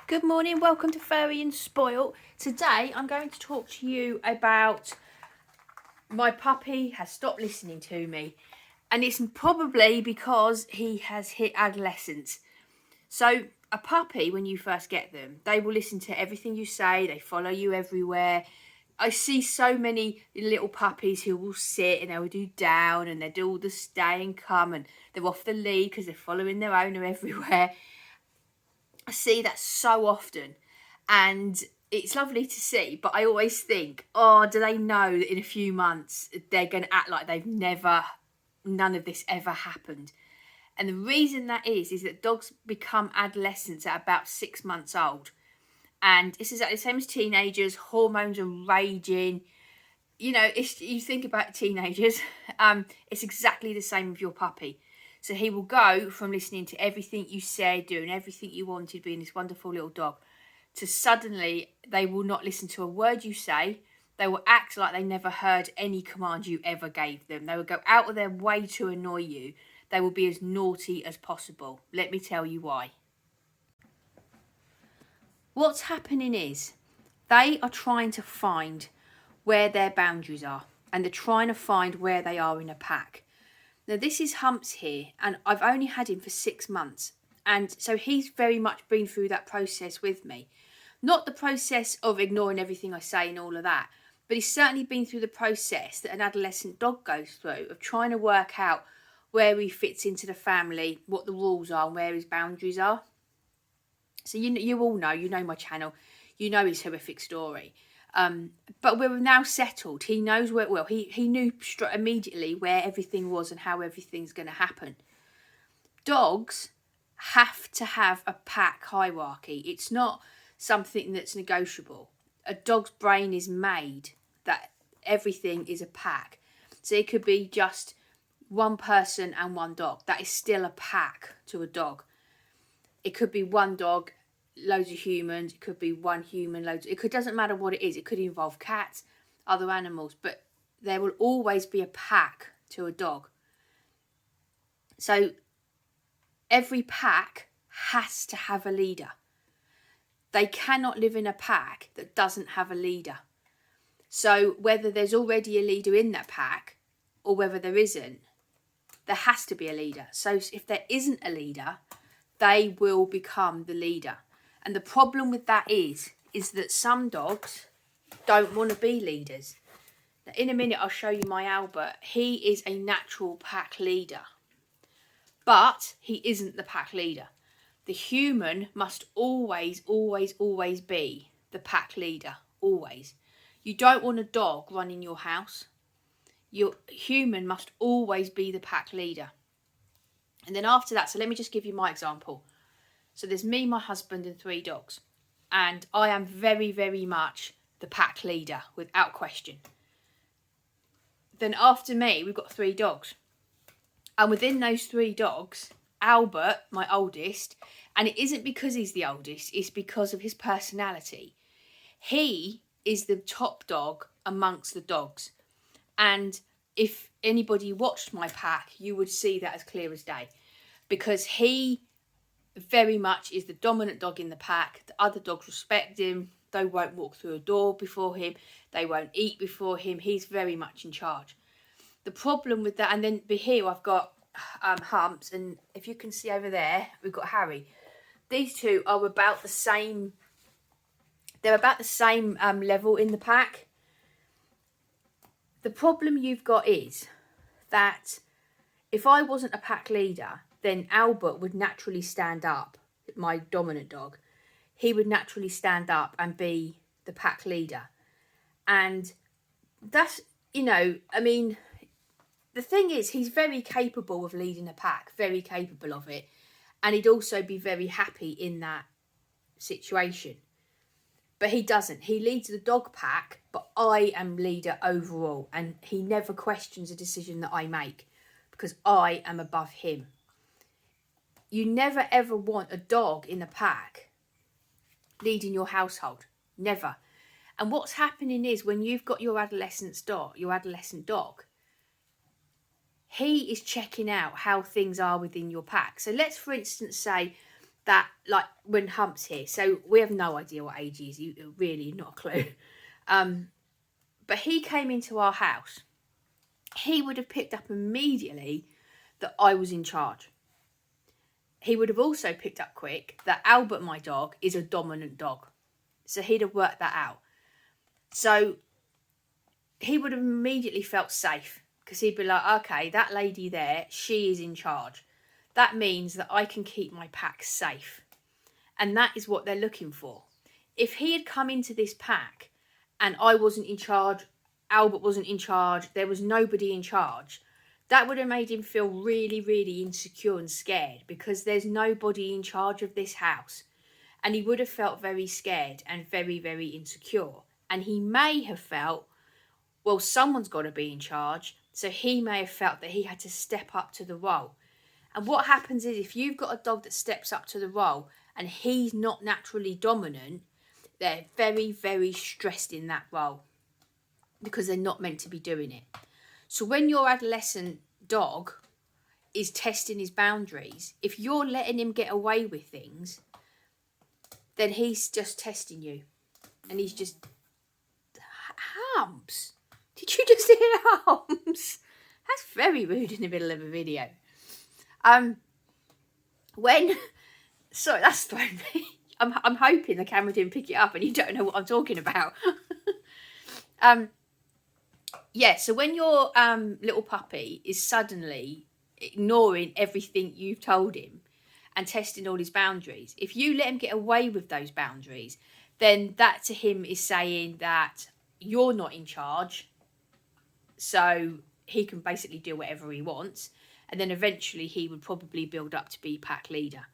Good morning, welcome to Furry and Spoilt. Today I'm going to talk to you about my puppy has stopped listening to me, and it's probably because he has hit adolescence. So a puppy, when you first get them, they will listen to everything you say, they follow you everywhere. I see so many little puppies who will sit and they will do down and they do all the stay and come and they're off the lead because they're following their owner everywhere. I see that so often and it's lovely to see, but I always think, oh, do they know that in a few months they're going to act like none of this ever happened? And the reason that is that dogs become adolescents at about 6 months old. And it's exactly the same as teenagers. Hormones are raging. You know, you think about teenagers, it's exactly the same with your puppy. So he will go from listening to everything you said, doing everything you wanted, being this wonderful little dog, to suddenly they will not listen to a word you say. They will act like they never heard any command you ever gave them. They will go out of their way to annoy you. They will be as naughty as possible. Let me tell you why. What's happening is they are trying to find where their boundaries are, and they're trying to find where they are in a pack. Now this is Humps here, and I've only had him for 6 months, and so he's very much been through that process with me. Not the process of ignoring everything I say and all of that, but he's certainly been through the process that an adolescent dog goes through of trying to work out where he fits into the family, what the rules are, and where his boundaries are. So you all know, you know my channel, you know his horrific story. But we're now settled. He knows where, well, he knew immediately where everything was and how everything's going to happen. Dogs have to have a pack hierarchy. It's not something that's negotiable. A dog's brain is made that everything is a pack. So it could be just one person and one dog. That is still a pack to a dog. It could be one dog, loads of humans. It could be one human, doesn't matter what it is. It could involve cats, other animals, but there will always be a pack to a dog. So every pack has to have a leader. They cannot live in a pack that doesn't have a leader. So whether there's already a leader in that pack or whether there isn't, there has to be a leader. So if there isn't a leader, they will become the leader. And the problem with that is that some dogs don't want to be leaders. Now, in a minute, I'll show you my Albert. He is a natural pack leader, but he isn't the pack leader. The human must always, always, always be the pack leader, always. You don't want a dog running your house. Your human must always be the pack leader. And then after that, so let me just give you my example. So there's me, my husband, and 3 dogs. And I am very, very much the pack leader, without question. Then after me, we've got 3 dogs. And within those 3 dogs, Albert, my oldest, and it isn't because he's the oldest, it's because of his personality. He is the top dog amongst the dogs. And if anybody watched my pack, you would see that as clear as day. Because he very much is the dominant dog in the pack. The other dogs respect him. They won't walk through a door before him. They won't eat before him. He's very much in charge. The problem with that, and then here I've got Humps, and if you can see over there, we've got Harry. These two are about the same. They're about the same level in the pack. The problem you've got is that if I wasn't a pack leader, then Albert would naturally stand up, my dominant dog. He would naturally stand up and be the pack leader. And that's, I mean, the thing is, he's very capable of leading a pack, very capable of it. And he'd also be very happy in that situation. But he doesn't. He leads the dog pack, but I am leader overall. And he never questions a decision that I make because I am above him. You never ever want a dog in a pack leading your household. Never. And what's happening is when you've got your adolescent dog, he is checking out how things are within your pack. So let's, for instance, say that, like, when Hump's here, so we have no idea what age he is, really not a clue. But he came into our house. He would have picked up immediately that I was in charge. He would have also picked up quick that Albert, my dog, is a dominant dog. So he'd have worked that out. So he would have immediately felt safe, because he'd be like, okay, that lady there, she is in charge. That means that I can keep my pack safe. And that is what they're looking for. If he had come into this pack and I wasn't in charge, Albert wasn't in charge, there was nobody in charge, that would have made him feel really, really insecure and scared, because there's nobody in charge of this house. And he would have felt very scared and very, very insecure. And he may have felt, well, someone's got to be in charge. So he may have felt that he had to step up to the role. And what happens is, if you've got a dog that steps up to the role and he's not naturally dominant, they're very, very stressed in that role, because they're not meant to be doing it. So when your adolescent dog is testing his boundaries, if you're letting him get away with things, then he's just testing you. And he's just... Humps? Did you just hear Humps? That's very rude in the middle of a video. Sorry, that's thrown me. I'm hoping the camera didn't pick it up and you don't know what I'm talking about. Yeah, so when your little puppy is suddenly ignoring everything you've told him and testing all his boundaries, if you let him get away with those boundaries, then that to him is saying that you're not in charge, so he can basically do whatever he wants, and then eventually he would probably build up to be pack leader.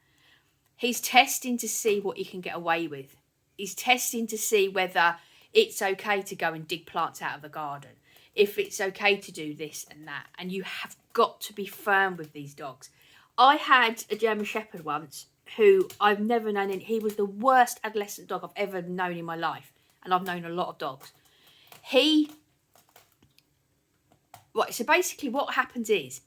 He's testing to see what he can get away with. He's testing to see whether it's okay to go and dig plants out of the garden, if it's okay to do this and that. And you have got to be firm with these dogs. I had a German Shepherd once who I've never known, and he was the worst adolescent dog I've ever known in my life. And I've known a lot of dogs. Right, so basically what happens is,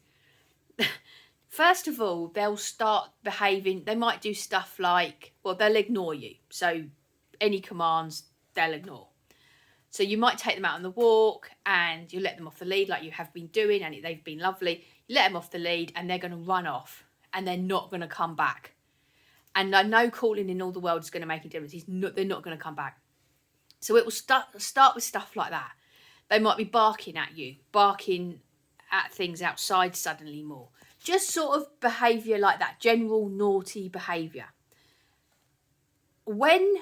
first of all, they'll start behaving. They might do stuff like, well, they'll ignore you. So any commands, they'll ignore. So you might take them out on the walk and you let them off the lead like you have been doing, and they've been lovely. You let them off the lead and they're going to run off and they're not going to come back. And no calling in all the world is going to make a difference. They're not going to come back. So it will start with stuff like that. They might be barking at you, barking at things outside suddenly more. Just sort of behaviour like that, general naughty behaviour. When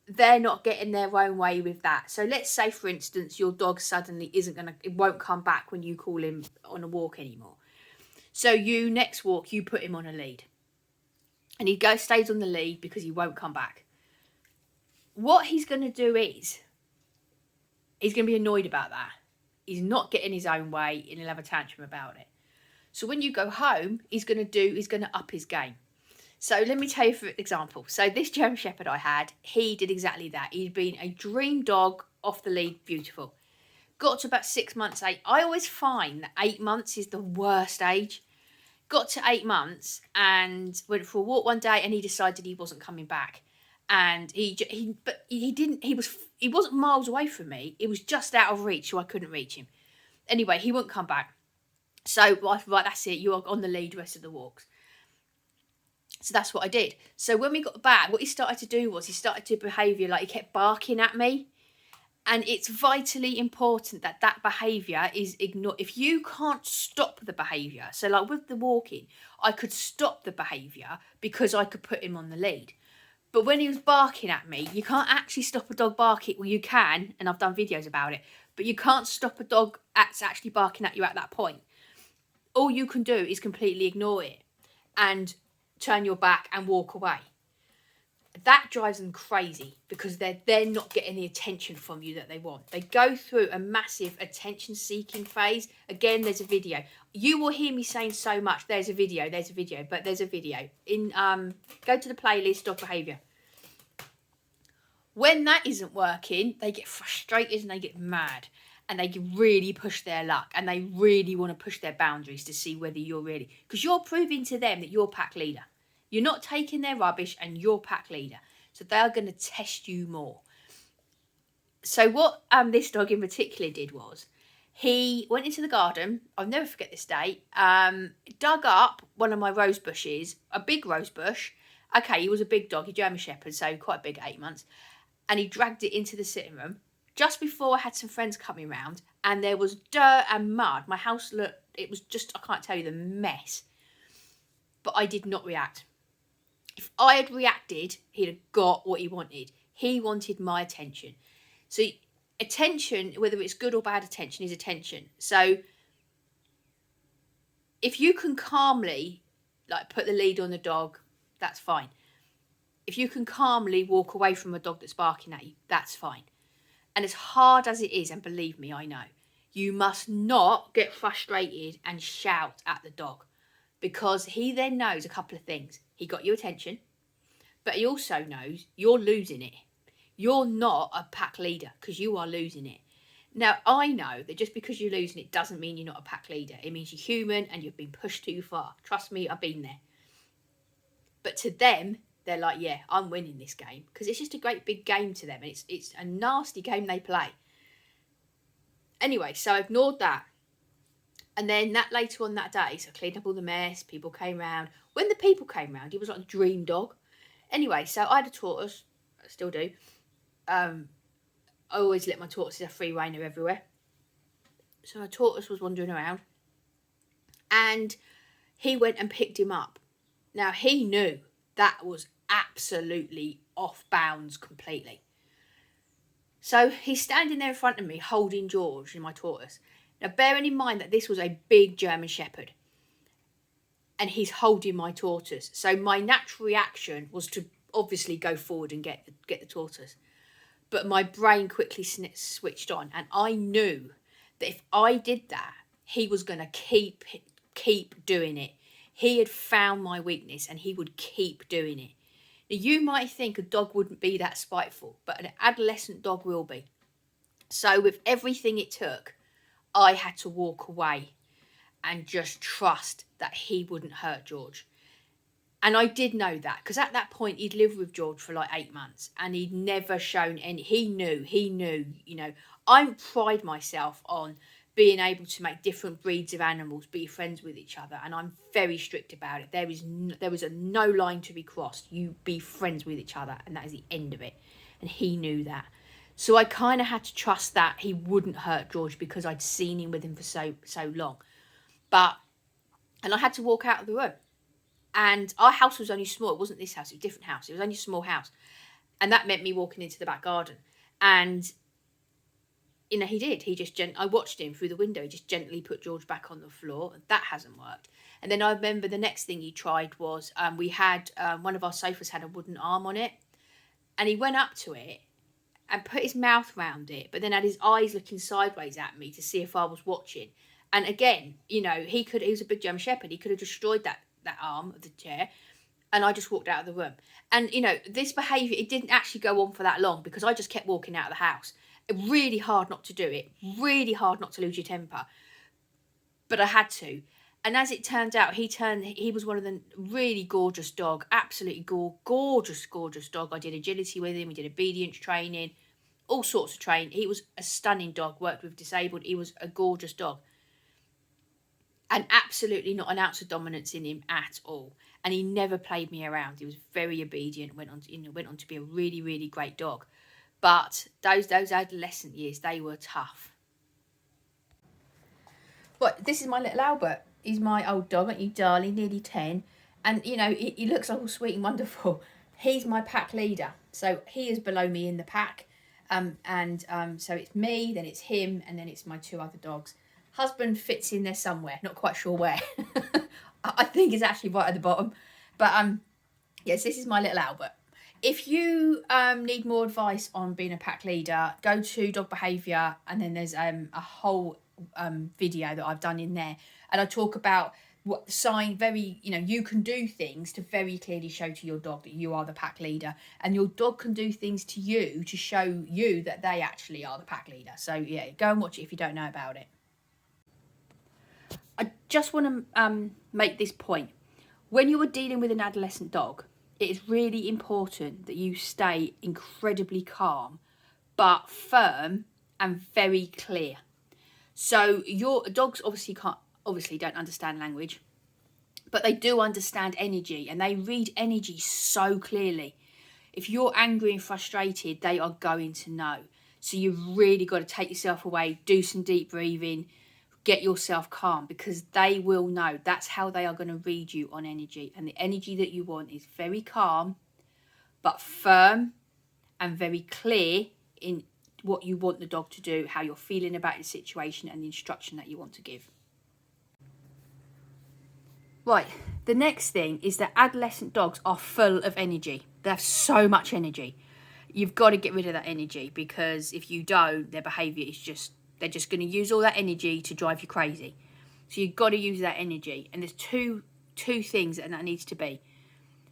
they're not getting their own way with that. So let's say, for instance, your dog suddenly it won't come back when you call him on a walk anymore. So next walk, you put him on a lead. And he stays on the lead because he won't come back. What he's going to do is, he's going to be annoyed about that. He's not getting his own way and he'll have a tantrum about it. So when you go home, he's going to up his game. So let me tell you, for example. So this German Shepherd I had, he did exactly that. He'd been a dream dog, off the lead, beautiful. Got to about 6 months, 8. I always find that 8 months is the worst age. Got to 8 months and went for a walk one day and he decided he wasn't coming back. And he wasn't miles away from me. It was just out of reach, so I couldn't reach him. Anyway, he wouldn't come back. So, right, that's it. You are on the lead the rest of the walks. So that's what I did. So when we got back, what he started to do was he started to behaviour like he kept barking at me. And it's vitally important that that behaviour is ignored. If you can't stop the behaviour, so like with the walking, I could stop the behaviour because I could put him on the lead. But when he was barking at me, you can't actually stop a dog barking. Well, you can, and I've done videos about it, but you can't stop a dog that's actually barking at you at that point. All you can do is completely ignore it and turn your back and walk away. That drives them crazy because they're not getting the attention from you that they want. They go through a massive attention-seeking phase. Again, there's a video. You will hear me saying so much, there's a video, but there's a video. Go to the playlist, dog behaviour. When that isn't working, they get frustrated and they get mad. And they really push their luck. And they really want to push their boundaries to see whether you're really... Because you're proving to them that you're pack leader. You're not taking their rubbish and you're pack leader. So they are going to test you more. So what this dog in particular did was, he went into the garden, I'll never forget this day, dug up one of my rose bushes, a big rose bush. Okay, he was a big dog, a German Shepherd, so quite big, 8 months. And he dragged it into the sitting room just before I had some friends coming round, and there was dirt and mud. My house looked, it was just, I can't tell you the mess. But I did not react. If I had reacted, he'd have got what he wanted. He wanted my attention. So attention, whether it's good or bad attention, is attention. So if you can calmly, like, put the lead on the dog, that's fine. If you can calmly walk away from a dog that's barking at you, that's fine. And as hard as it is, and believe me, I know, you must not get frustrated and shout at the dog, because he then knows a couple of things. He got your attention, but he also knows you're losing it. You're not a pack leader because you are losing it. Now, I know that just because you're losing it doesn't mean you're not a pack leader. It means you're human and you've been pushed too far. Trust me, I've been there. But to them, they're like, yeah, I'm winning this game, because it's just a great big game to them. And it's a nasty game they play. Anyway, so I ignored that. And then that later on that day, so I cleaned up all the mess, people came round. When the people came round, he was like a dream dog. Anyway, so I had a tortoise, I still do. I always let my tortoises have free rein everywhere. So a tortoise was wandering around, and he went and picked him up. Now, he knew that was absolutely off bounds completely. So he's standing there in front of me holding George and my tortoise. Now, bearing in mind that this was a big German Shepherd, and he's holding my tortoise. So my natural reaction was to obviously go forward and get the tortoise. But my brain quickly switched on, and I knew that if I did that, he was going to keep doing it. He had found my weakness, and he would keep doing it. Now, you might think a dog wouldn't be that spiteful, but an adolescent dog will be. So with everything it took, I had to walk away and just trust that he wouldn't hurt George. And I did know that, because at that point he'd lived with George for like 8 months, and he'd never shown any. He knew, you know. I pride myself on being able to make different breeds of animals be friends with each other, and I'm very strict about it. There is a no line to be crossed. You be friends with each other, and that is the end of it. And he knew that. So I kind of had to trust that he wouldn't hurt George, because I'd seen him with him for so long. And I had to walk out of the room. And our house was only small. It wasn't this house. It was a different house. It was only a small house. And that meant me walking into the back garden. And, you know, he did. I watched him through the window. He just gently put George back on the floor. That hasn't worked. And then I remember the next thing he tried was, we had, one of our sofas had a wooden arm on it. And he went up to it and put his mouth round it, but then had his eyes looking sideways at me to see if I was watching. And again, you know, he was a big German Shepherd. He could have destroyed that arm of the chair, and I just walked out of the room. And, you know, this behaviour, it didn't actually go on for that long, because I just kept walking out of the house. Really hard not to do it. Really hard not to lose your temper. But I had to. And as it turned out, he was one of the really gorgeous dog. Absolutely gorgeous dog. I did agility with him. We did obedience training. All sorts of training. He was a stunning dog. Worked with disabled. He was a gorgeous dog. And absolutely not an ounce of dominance in him at all. And he never played me around. He was very obedient. Went on to be a really, really great dog. But those adolescent years, they were tough. But this is my little Albert. He's my old dog, aren't you, darling? Nearly 10. And, you know, he looks all sweet and wonderful. He's my pack leader. So he is below me in the pack. So it's me, then it's him, and then it's my 2 other dogs. Husband fits in there somewhere, not quite sure where. I think it's actually right at the bottom. But yes, this is my little Albert. If you need more advice on being a pack leader, go to dog behaviour, and then there's a whole video that I've done in there, and I talk about what you can do things to very clearly show to your dog that you are the pack leader, and your dog can do things to you to show you that they actually are the pack leader. So yeah, go and watch it if you don't know about it. I just want to make this point. When you are dealing with an adolescent dog, it is really important that you stay incredibly calm, but firm and very clear. So your dogs obviously don't understand language, but they do understand energy, and they read energy so clearly. If you're angry and frustrated, they are going to know. So you've really got to take yourself away, do some deep breathing, get yourself calm, because they will know. That's how they are going to read you on energy. And the energy that you want is very calm, but firm and very clear in what you want the dog to do, how you're feeling about the situation, and the instruction that you want to give. Right, the next thing is that adolescent dogs are full of energy. They have so much energy. You've got to get rid of that energy, because if you don't, their behaviour is they're just going to use all that energy to drive you crazy. So you've got to use that energy. And there's two things that needs to be.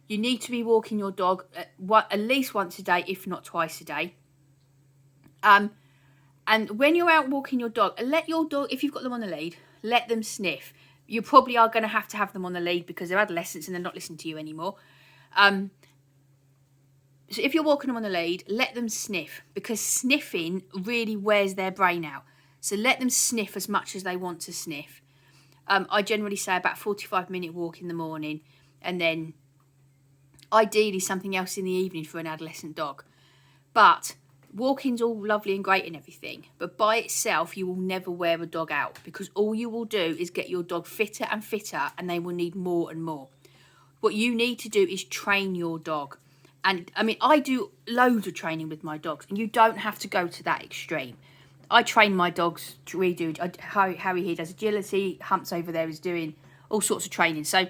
You need to be walking your dog at least once a day, if not twice a day. And when you're out walking your dog, let your dog, if you've got them on the lead, let them sniff. You probably are going to have them on the lead because they're adolescents and they're not listening to you anymore. So if you're walking them on the lead, let them sniff, because sniffing really wears their brain out. So let them sniff as much as they want to sniff. I generally say about 45-minute walk in the morning, and then ideally something else in the evening for an adolescent dog. But walking's all lovely and great and everything, but by itself you will never wear a dog out, because all you will do is get your dog fitter and fitter, and they will need more and more. What you need to do is train your dog. And I mean, I do loads of training with my dogs, and you don't have to go to that extreme. I train my dogs to redo. Harry here does agility. Humps over there is doing all sorts of training. So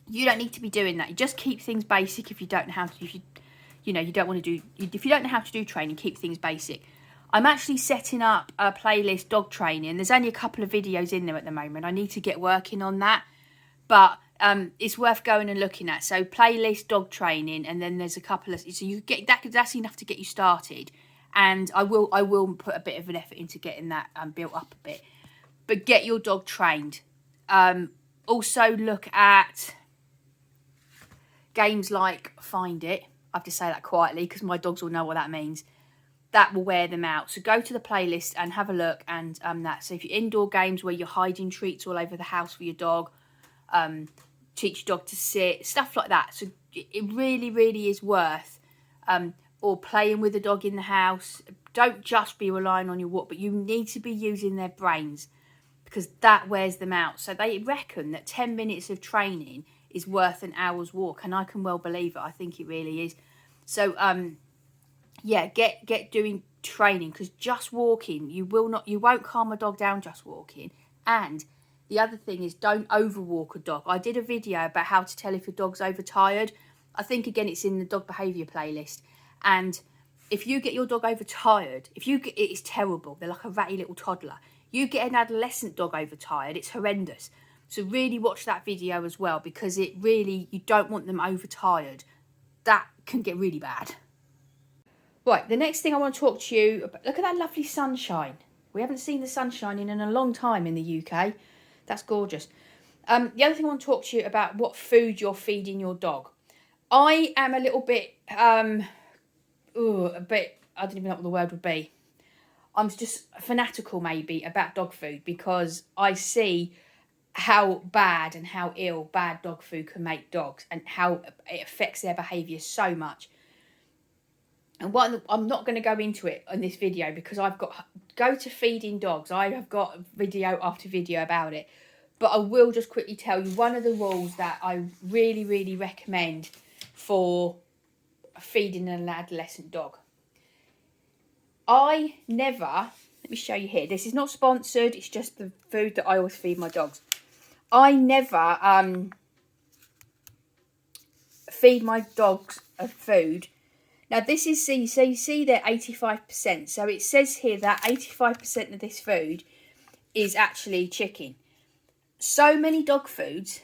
you don't need to be doing that. You just keep things basic. If you don't know how to, if you don't want to do, if you don't know how to do training, keep things basic. I'm actually setting up a playlist dog training. There's only a couple of videos in there at the moment. I need to get working on that, but it's worth going and looking at. So playlist dog training, and then there's a couple of, so you get that. That's enough to get you started. And I will put a bit of an effort into getting that built up a bit. But get your dog trained. Also look at games like Find It. I have to say that quietly because my dogs will know what that means. That will wear them out. So go to the playlist and have a look, and that. So if you're indoor games where you're hiding treats all over the house for your dog, teach your dog to sit, stuff like that. So it really, really is worth or playing with the dog in the house. Don't just be relying on your walk, but you need to be using their brains, because that wears them out. So they reckon that 10 minutes of training is worth an hour's walk, and I can well believe it. I think it really is. So yeah, get doing training, because just walking, you won't calm a dog down just walking. And the other thing is, don't overwalk a dog. I did a video about how to tell if your dog's overtired. I think again it's in the dog behaviour playlist. And if you get your dog overtired, it's terrible. They're like a ratty little toddler. You get an adolescent dog overtired, it's horrendous. So really watch that video as well, because you don't want them overtired. That can get really bad. Right, the next thing I want to talk to you about, look at that lovely sunshine. We haven't seen the sunshine in a long time in the UK. That's gorgeous. The other thing I want to talk to you about, what food you're feeding your dog. I am a little bit, I don't even know what the word would be. I'm just fanatical maybe about dog food, because I see how bad and how ill bad dog food can make dogs, and how it affects their behaviour so much. And I'm not going to go into it on this video, because go to feeding dogs. I have got video after video about it. But I will just quickly tell you one of the rules that I really, really recommend for feeding an adolescent dog. Let me show you here. This is not sponsored. It's just the food that I always feed my dogs. I never feed my dogs a food. Now this is, you see there 85%. So it says here that 85% of this food is actually chicken. So many dog foods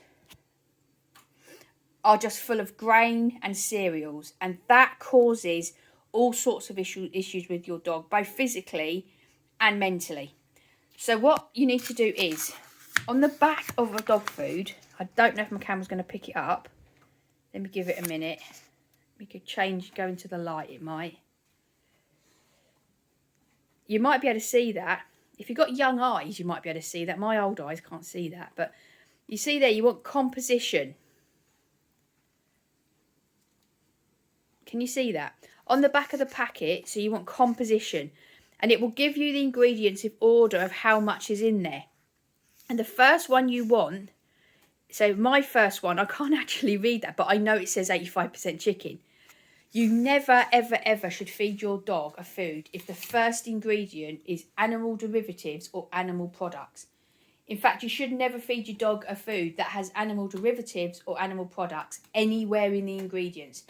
are just full of grain and cereals, and that causes all sorts of issues with your dog, both physically and mentally. So what you need to do is, on the back of a dog food, I don't know if my camera's going to pick it up. Let me give it a minute. We could change, go into the light, it might. You might be able to see that. If you've got young eyes, you might be able to see that. My old eyes can't see that. But you see there, you want composition. Can you see that? On the back of the packet, so you want composition. And it will give you the ingredients in order of how much is in there. And the first one you want, so my first one, I can't actually read that, but I know it says 85% chicken. You never, ever, ever should feed your dog a food if the first ingredient is animal derivatives or animal products. In fact, you should never feed your dog a food that has animal derivatives or animal products anywhere in the ingredients,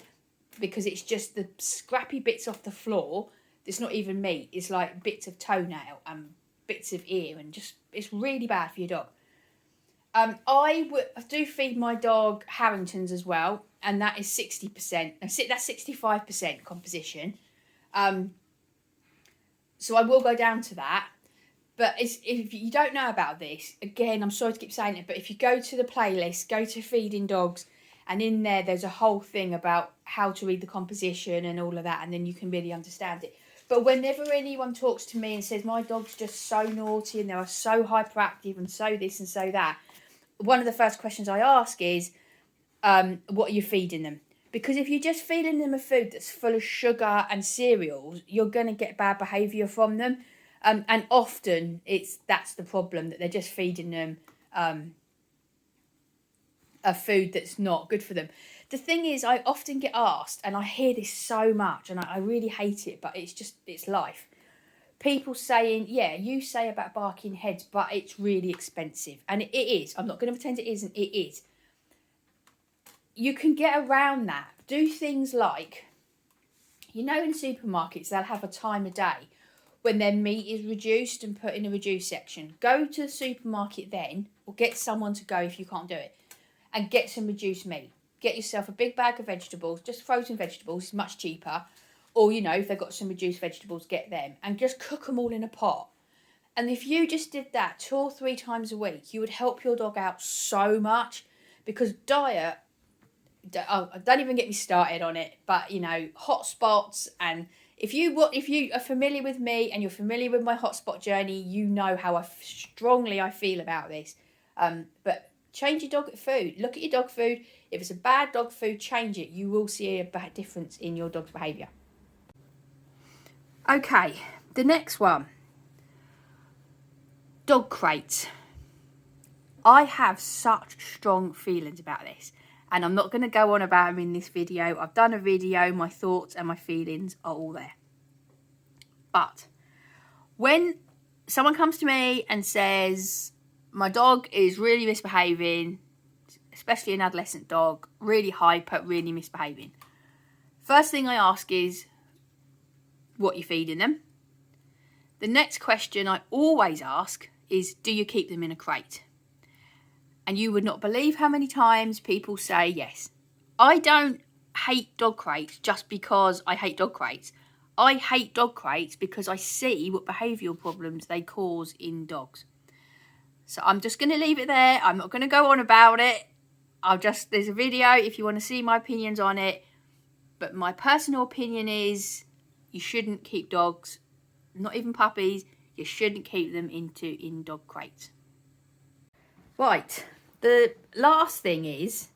because it's just the scrappy bits off the floor. It's not even meat. It's like bits of toenail and bits of ear, and just, it's really bad for your dog. I do feed my dog Harringtons as well, and that is 60%. That's 65% composition. So I will go down to that. But if you don't know about this, again, I'm sorry to keep saying it, but if you go to the playlist, go to Feeding Dogs, and in there's a whole thing about how to read the composition and all of that, and then you can really understand it. But whenever anyone talks to me and says, my dog's just so naughty and they are so hyperactive and so this and so that, one of the first questions I ask is, what are you feeding them? Because if you're just feeding them a food that's full of sugar and cereals, you're going to get bad behaviour from them. And often that's the problem, that they're just feeding them a food that's not good for them. The thing is, I often get asked, and I hear this so much, and I really hate it, but it's life. People saying, yeah, you say about barking heads, but it's really expensive. And it is. I'm not going to pretend it isn't. It is. You can get around that. Do things like, in supermarkets, they'll have a time of day when their meat is reduced and put in a reduced section. Go to the supermarket then, or get someone to go if you can't do it, and get some reduced meat. Get yourself a big bag of vegetables, just frozen vegetables, it's much cheaper. Or, if they've got some reduced vegetables, get them. And just cook them all in a pot. And if you just did that 2 or 3 times a week, you would help your dog out so much. Because diet, don't even get me started on it. But, hot spots. And if you are familiar with me and you're familiar with my hotspot journey, you know how strongly I feel about this. But change your dog food. Look at your dog food. If it's a bad dog food, change it. You will see a bad difference in your dog's behaviour. Okay, the next one. Dog crates. I have such strong feelings about this, and I'm not going to go on about them in this video. I've done a video, my thoughts and my feelings are all there. But when someone comes to me and says, my dog is really misbehaving, especially an adolescent dog, really hyper, really misbehaving, first thing I ask is, what you're feeding them. The next question I always ask is, do you keep them in a crate? And you would not believe how many times people say yes. I don't hate dog crates just because I hate dog crates. I hate dog crates because I see what behavioural problems they cause in dogs. So I'm just going to leave it there. I'm not going to go on about it. There's a video if you want to see my opinions on it. But my personal opinion is, you shouldn't keep dogs, not even puppies, you shouldn't keep them in dog crates. Right, the last thing is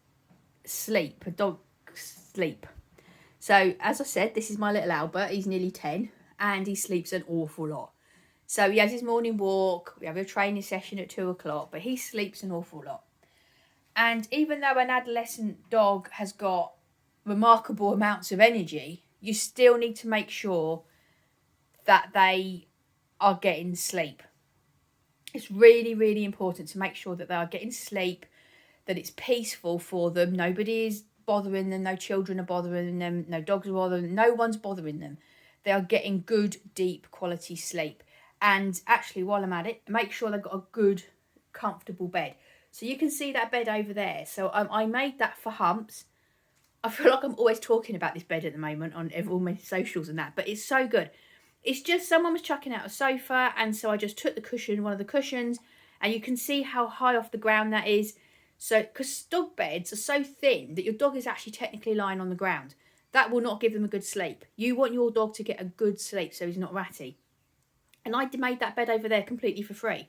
sleep, dog sleep. So, as I said, this is my little Albert, he's nearly 10, and he sleeps an awful lot. So he has his morning walk, we have a training session at 2 o'clock, but he sleeps an awful lot. And even though an adolescent dog has got remarkable amounts of energy, you still need to make sure that they are getting sleep. It's really, really important to make sure that they are getting sleep, that it's peaceful for them. Nobody is bothering them. No children are bothering them. No dogs are bothering them. No one's bothering them. They are getting good, deep quality sleep. And actually, while I'm at it, make sure they've got a good, comfortable bed. So you can see that bed over there. So I made that for Humps. I feel like I'm always talking about this bed at the moment on all my socials and that, but it's so good. It's just someone was chucking out a sofa, and so I just took one of the cushions, and you can see how high off the ground that is. So, because dog beds are so thin that your dog is actually technically lying on the ground. That will not give them a good sleep. You want your dog to get a good sleep so he's not ratty. And I made that bed over there completely for free.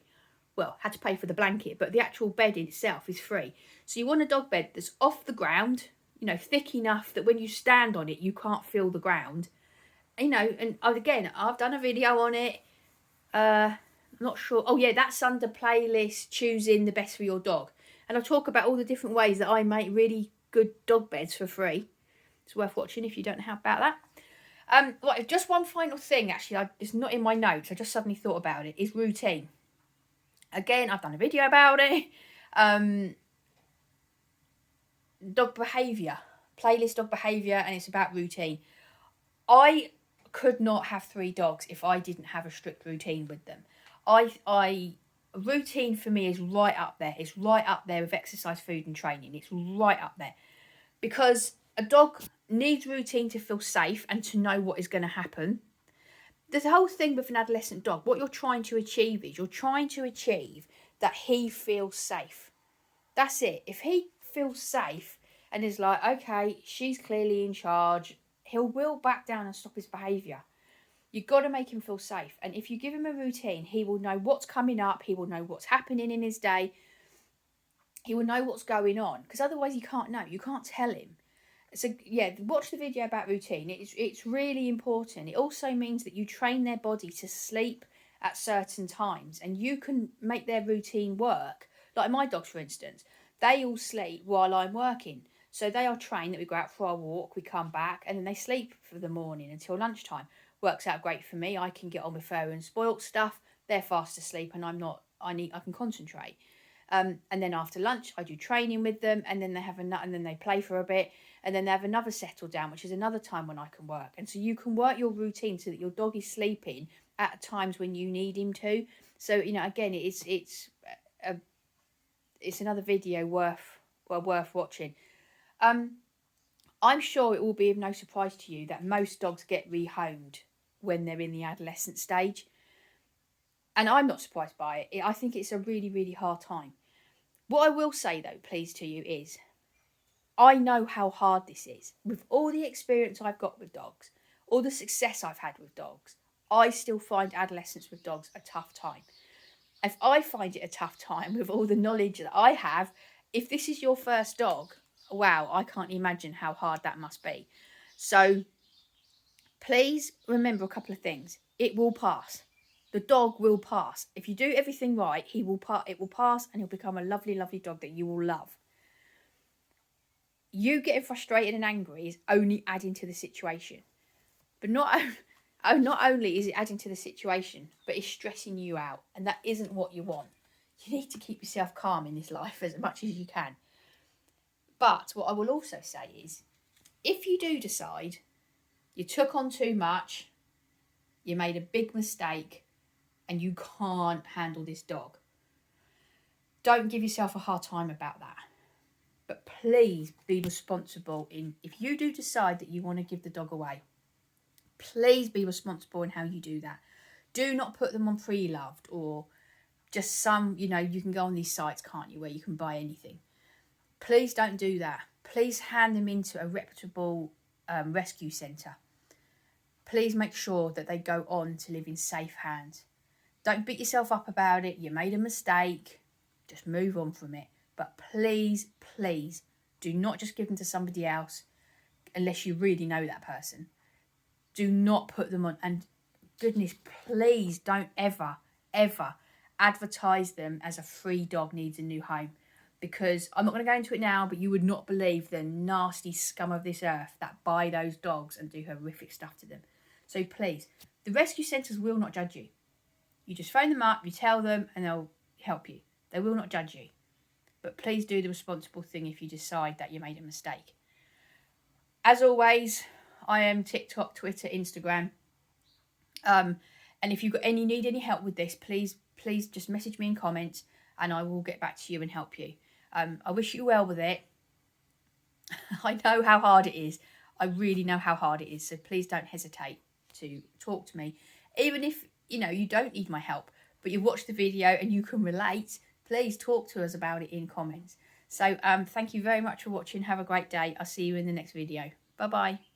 Well, had to pay for the blanket, but the actual bed in itself is free. So you want a dog bed that's off the ground, you know, thick enough that when you stand on it, you can't feel the ground. You know, and again, I've done a video on it. I'm not sure. Oh yeah, that's under playlist choosing the best for your dog. And I'll talk about all the different ways that I make really good dog beds for free. It's worth watching if you don't know how about that. Right, just one final thing, actually, it's not in my notes, I just suddenly thought about it, is routine. Again, I've done a video about it. Dog behaviour, playlist dog behaviour, and it's about routine. I could not have 3 dogs if I didn't have a strict routine with them. Routine for me is right up there. It's right up there with exercise, food and training. It's right up there. Because a dog needs routine to feel safe and to know what is going to happen. The whole thing with an adolescent dog, what you're trying to achieve is you're trying to achieve that he feels safe. That's it. If he feels safe and is like, okay, she's clearly in charge, he will back down and stop his behaviour. You've got to make him feel safe. And if you give him a routine, he will know what's coming up. He will know what's happening in his day. He will know what's going on. Because otherwise you can't know. You can't tell him. So yeah, watch the video about routine. It's really important. It also means that you train their body to sleep at certain times. And you can make their routine work. Like my dogs, for instance. They all sleep while I'm working. So they are trained that we go out for our walk, we come back, and then they sleep for the morning until lunchtime. Works out great for me. I can get on with Furry and Spoilt stuff. They're fast asleep and I can concentrate. And then after lunch I do training with them, and then they have and then they play for a bit, and then they have another settle down, which is another time when I can work. And so you can work your routine so that your dog is sleeping at times when you need him to. So, you know, again, it's another video worth watching. I'm sure it will be of no surprise to you that most dogs get rehomed when they're in the adolescent stage. And I'm not surprised by it. I think it's a really, really hard time. What I will say, though, please, to you is, I know how hard this is. With all the experience I've got with dogs, all the success I've had with dogs, I still find adolescence with dogs a tough time. If I find it a tough time with all the knowledge that I have, if this is your first dog, wow, I can't imagine how hard that must be. So please remember a couple of things. It will pass. The dog will pass. If you do everything right, it will pass and he'll become a lovely, lovely dog that you will love. You getting frustrated and angry is only adding to the situation. But not only is it adding to the situation, but it's stressing you out. And that isn't what you want. You need to keep yourself calm in this life as much as you can. But what I will also say is, if you do decide you took on too much, you made a big mistake, and you can't handle this dog, don't give yourself a hard time about that. But please be responsible if you do decide that you want to give the dog away, please be responsible in how you do that. Do not put them on pre-loved or just some, you can go on these sites, can't you, where you can buy anything. Please don't do that. Please hand them into a reputable rescue centre. Please make sure that they go on to live in safe hands. Don't beat yourself up about it. You made a mistake. Just move on from it. But please, please, do not just give them to somebody else unless you really know that person. Do not put them on. And goodness, please don't ever, ever advertise them as a free dog needs a new home. Because I'm not going to go into it now, but you would not believe the nasty scum of this earth that buy those dogs and do horrific stuff to them. So please, the rescue centres will not judge you. You just phone them up, you tell them, and they'll help you. They will not judge you. But please do the responsible thing if you decide that you made a mistake. As always, I am TikTok, Twitter, Instagram. And if you need any help with this, please just message me in comments and I will get back to you and help you. I wish you well with it. I know how hard it is. I really know how hard it is. So please don't hesitate to talk to me. Even if, you don't need my help, but you watch the video and you can relate, please talk to us about it in comments. So thank you very much for watching. Have a great day. I'll see you in the next video. Bye bye.